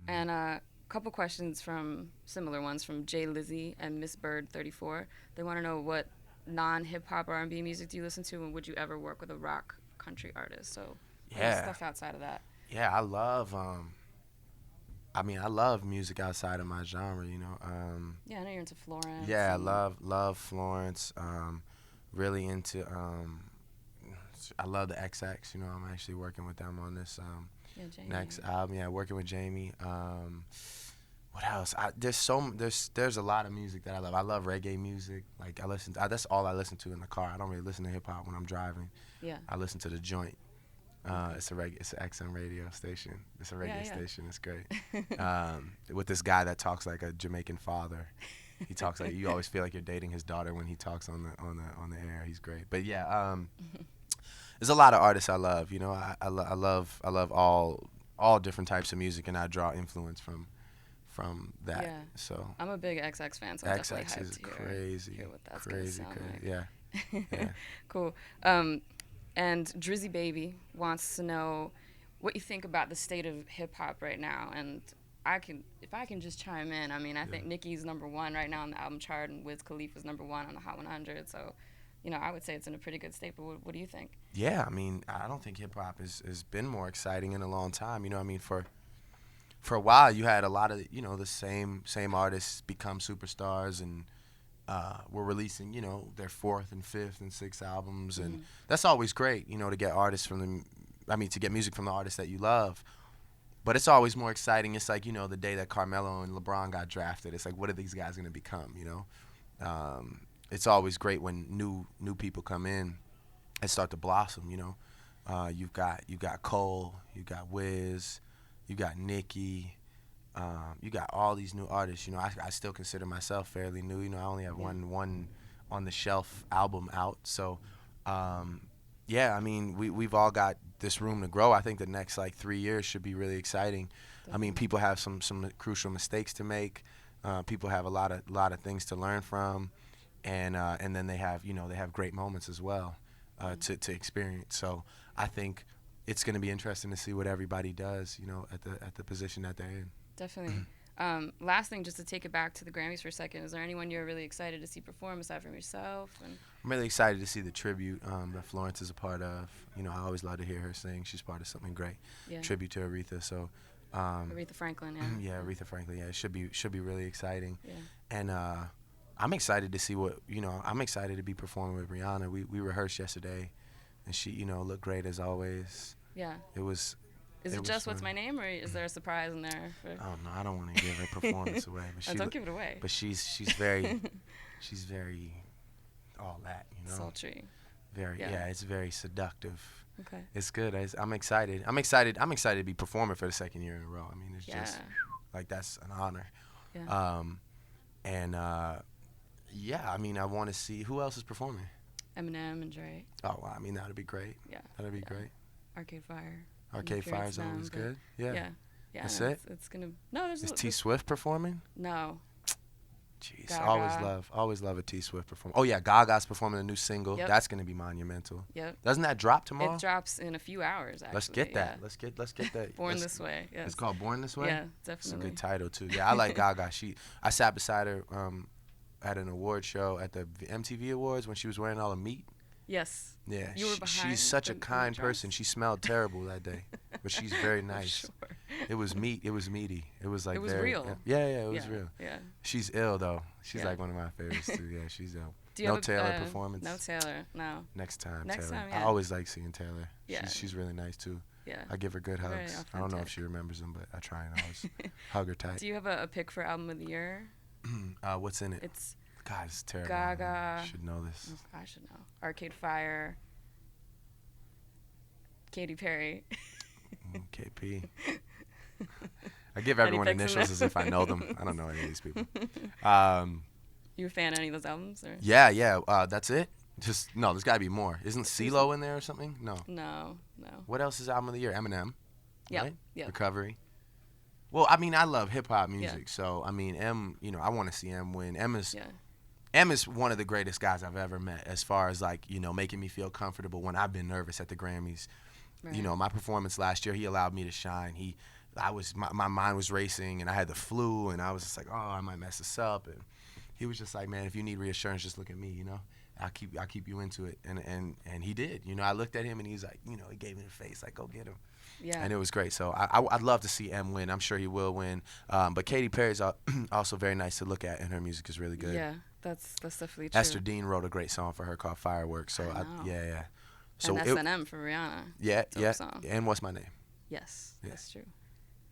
And a couple questions from similar ones from Jay Lizzie and Miss Bird 34. They want to know what non-hip hop R&B music do you listen to, and would you ever work with a rock country artist? So Yeah, stuff outside of that. yeah, I love. I love music outside of my genre. Yeah, I know you're into Florence Yeah, I and love Florence. Really into. I love the XX. I'm actually working with them on this yeah, Jamie. next album. Yeah, working with Jamie. What else? There's a lot of music that I love. I love reggae music. Like that's all I listen to in the car. I don't really listen to hip hop when I'm driving. Yeah. I listen to the joint. Okay. It's an XM radio station. It's a reggae Yeah. station. It's great. With this guy that talks like a Jamaican father. He talks like you always feel like you're dating his daughter when he talks on the air. He's great. But yeah, there's a lot of artists I love. I love all different types of music, and I draw influence from that. Yeah. So I'm a big XX fan, so I'm definitely XX hyped is to crazy, hear what that's crazy, gonna sound crazy. like. Yeah, yeah. Cool. And Drizzy Baby wants to know what you think about the state of hip hop right now. And if I can just chime in, I think Nicki's #1 right now on the album chart, and Wiz Khalifa's #1 on the Hot 100. So, I would say it's in a pretty good state. But what do you think? Yeah, I don't think hip hop has been more exciting in a long time. For a while you had a lot of the same artists become superstars and were releasing their fourth and fifth and sixth albums, and that's always great to get artists to get music from the artists that you love. But it's always more exciting. It's like the day that Carmelo and LeBron got drafted. It's like, what are these guys gonna become? It's always great when new people come in and start to blossom. You've got Cole, you got Wiz, you got Nicki. You got all these new artists. I still consider myself fairly new. I only have one on the shelf album out. So, we've all got this room to grow. I think the next 3 years should be really exciting. Definitely. People have some crucial mistakes to make. People have a lot of things to learn from, and then they have great moments as well to experience. So I think it's going to be interesting to see what everybody does. At the position that they're in. Definitely. Last thing, just to take it back to the Grammys for a second, is there anyone you're really excited to see perform aside from yourself? And I'm really excited to see the tribute that Florence is a part of. I always love to hear her sing. She's part of something great. Yeah. Tribute to Aretha. So. Aretha Franklin, yeah. Yeah, Aretha Franklin. Yeah, it should be really exciting. Yeah. And I'm excited to see I'm excited to be performing with Rihanna. We rehearsed yesterday, and she looked great as always. Yeah. It was. Is it just fun. What's My Name, or is there a surprise in there? Oh no, I don't want to give her performance away. But Don't give it away. But she's very she's very all that, Sultry. Very it's very seductive. Okay. It's good. I'm excited. I'm excited to be performing for the second year in a row. It's just that's an honor. Yeah. I want to see who else is performing. Eminem and Drake. Oh, wow, that'd be great. Yeah. That'd be great. Arcade Fire. Arcade Fire is always good. Yeah. Yeah. That's no, it? It's gonna. No, there's. Is T Swift performing? No. Jeez, Gaga. always love a T Swift performance. Oh yeah, Gaga's performing a new single. Yep. That's gonna be monumental. Yep. Doesn't that drop tomorrow? It drops in a few hours. Actually. Let's get that. Yeah. Let's get that. Born This Way. Yes. It's called Born This Way. Yeah, definitely. It's a good title too. Yeah, I like Gaga. I sat beside her at an award show at the MTV Awards when she was wearing all the meat. Yes. Yeah, You were behind she's such a the kind dress. person. She smelled terrible that day, but she's very nice. Sure. It was meat. It was meaty. It was like It was very, real. Yeah, it was real. Yeah. She's ill though. She's Yeah. like one of my favorites too. Yeah, she's ill. Do you No have Taylor performance. No Taylor. No. Next time, Next Taylor. time, yeah. I always like seeing Taylor. Yeah. She's really nice too. Yeah. I give her good Very hugs. I don't know if authentic. she remembers them, but I try and always hug her tight. Do you have a pick for album of the year? What's in it? It's God, it's terrible. Gaga. I should know this. I should know. Arcade Fire. Katy Perry. KP. I give Any everyone picks in initials there? as if I know them. I don't know any of these people. You a fan of any of those albums? Or? Yeah. That's it. Just no. There's got to be more. Isn't CeeLo in there or something? No. No. What else is album of the year? Eminem. Yep. Right? Yep. Recovery. Well, I love hip hop music, so M. I want to see M win. M is one of the greatest guys I've ever met, as far as making me feel comfortable when I've been nervous at the Grammys. Right. My performance last year, he allowed me to shine. He my mind was racing, and I had the flu, and I was just like, oh, I might mess this up. And he was just like, man, if you need reassurance, just look at me, you know. I'll keep you into it. And he did. You know, I looked at him, and he's like, you know, he gave me the face, like, go get him. Yeah. And it was great. So I'd love to see M win. I'm sure he will win. But Katy Perry's also very nice to look at, and her music is really good. Yeah, that's definitely true. Esther Dean wrote a great song for her called Fireworks. So yeah. So and S&M for Rihanna. Yeah, Dope song. And What's My Name? Yes, Yeah. that's true.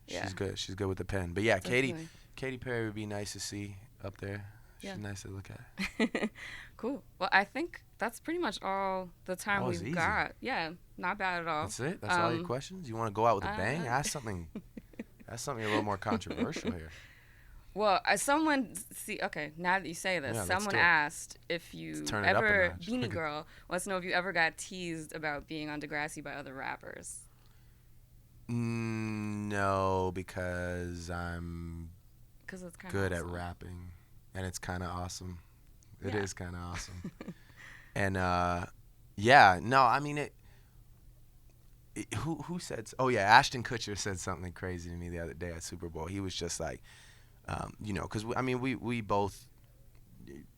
She's good. She's good with the pen. But yeah, Definitely. Katy Perry would be nice to see up there. She's nice to look at. Cool. Well, I think that's pretty much all the time Oh, it's we've easy. got. Yeah, not bad at all. That's it? That's all your questions? You want to go out with a bang? Ask something. Ask something a little more controversial here. Well, okay, now that you say this, Yeah, let's someone do it. asked if you Let's turn it up a ever, notch. Beanie Girl wants to know if you ever got teased about being on Degrassi by other rappers. No, because I'm Because it's kind of good awesome. at rapping, and it's kind of awesome. It Yeah. is kind of awesome. And yeah, no, I mean who said? Oh yeah, Ashton Kutcher said something crazy to me the other day at Super Bowl. He was just like, you know, because we both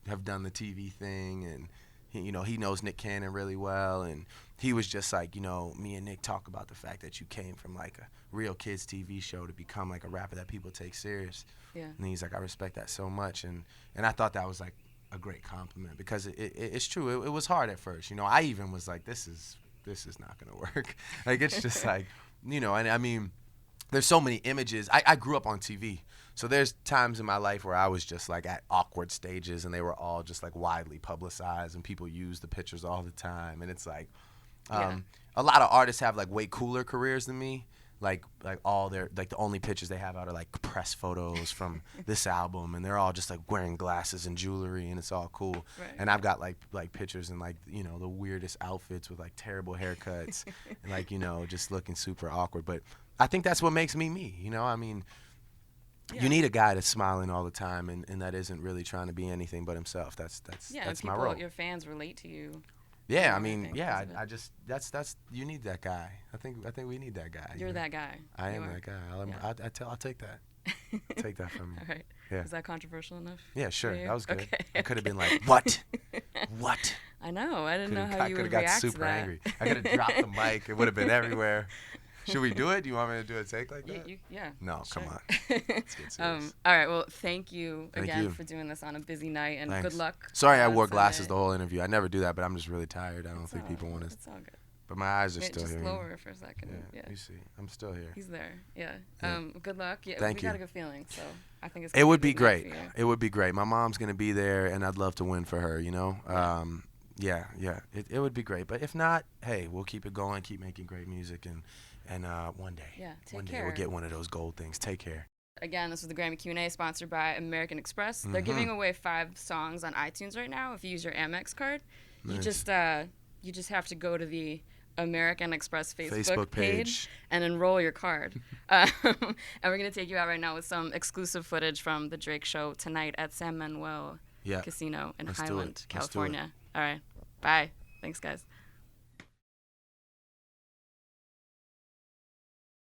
have done the TV thing, and he knows Nick Cannon really well, and he was just like, you know, me and Nick talk about the fact that you came from like a real kids TV show to become like a rapper that people take serious. Yeah. And he's like, I respect that so much, and I thought that was like a great compliment, because it's true. It was hard at first, you know. I even was like, this is not gonna work. Like, it's just like, you know. And I mean, there's so many images. I grew up on TV, so there's times in my life where I was just like at awkward stages, and they were all just like widely publicized, and people use the pictures all the time. And it's like, a lot of artists have like way cooler careers than me. Like all their, like, the only pictures they have out are like press photos from this album, and they're all just like wearing glasses and jewelry, and it's all cool. Right. And I've got like pictures in like, you know, the weirdest outfits with like terrible haircuts and like, you know, just looking super awkward. But I think that's what makes me me, you know. I mean, you need a guy that's smiling all the time, and that isn't really trying to be anything but himself. That's my role. Your fans relate to you. Yeah, I I mean, think yeah, because of I just that's you need that guy. I think we need that guy. You're you know? that guy. I You am are. that guy. I'll take that. Take that from you. All right. Yeah. Is that controversial enough? Yeah, sure. for you? That was good. Okay. I could have been like, what? What? I know. I didn't know how I you could would have got react super to that. angry. I could have dropped the mic. It would have been everywhere. Should we do it? Do you want me to do a take like that? Yeah. No, sure. come on. Let's get serious. All right. Well, thank you Thank again you. for doing this on a busy night, and Thanks. good luck. Sorry I on wore glasses Sunday. the whole interview. I never do that, but I'm just really tired. I don't It's think all- people want to. It's all good. But my eyes are Wait, still just here. lower for a second. Yeah, Yeah. you see. I'm still here. He's there. Yeah. Yeah. Good luck. Yeah. Thank we got you. a good feeling, so I think it's. It gonna would a be good night great. for you. It would be great. My mom's going to be there, and I'd love to win for her, you know? Yeah. It would be great. But if not, hey, we'll keep it going, keep making great music, and one day. Yeah, take one day care. we'll get one of those gold things. Take care. Again, this was the Grammy Q&A sponsored by American Express. They're Mhm. giving away 5 songs on iTunes right now if you use your Amex card. You Nice. just have to go to the American Express Facebook Facebook page page. and enroll your card. And we're going to take you out right now with some exclusive footage from the Drake show tonight at San Manuel Yeah. Casino in Let's do it. Highland, Let's do it. California. All right. Bye. Thanks, guys.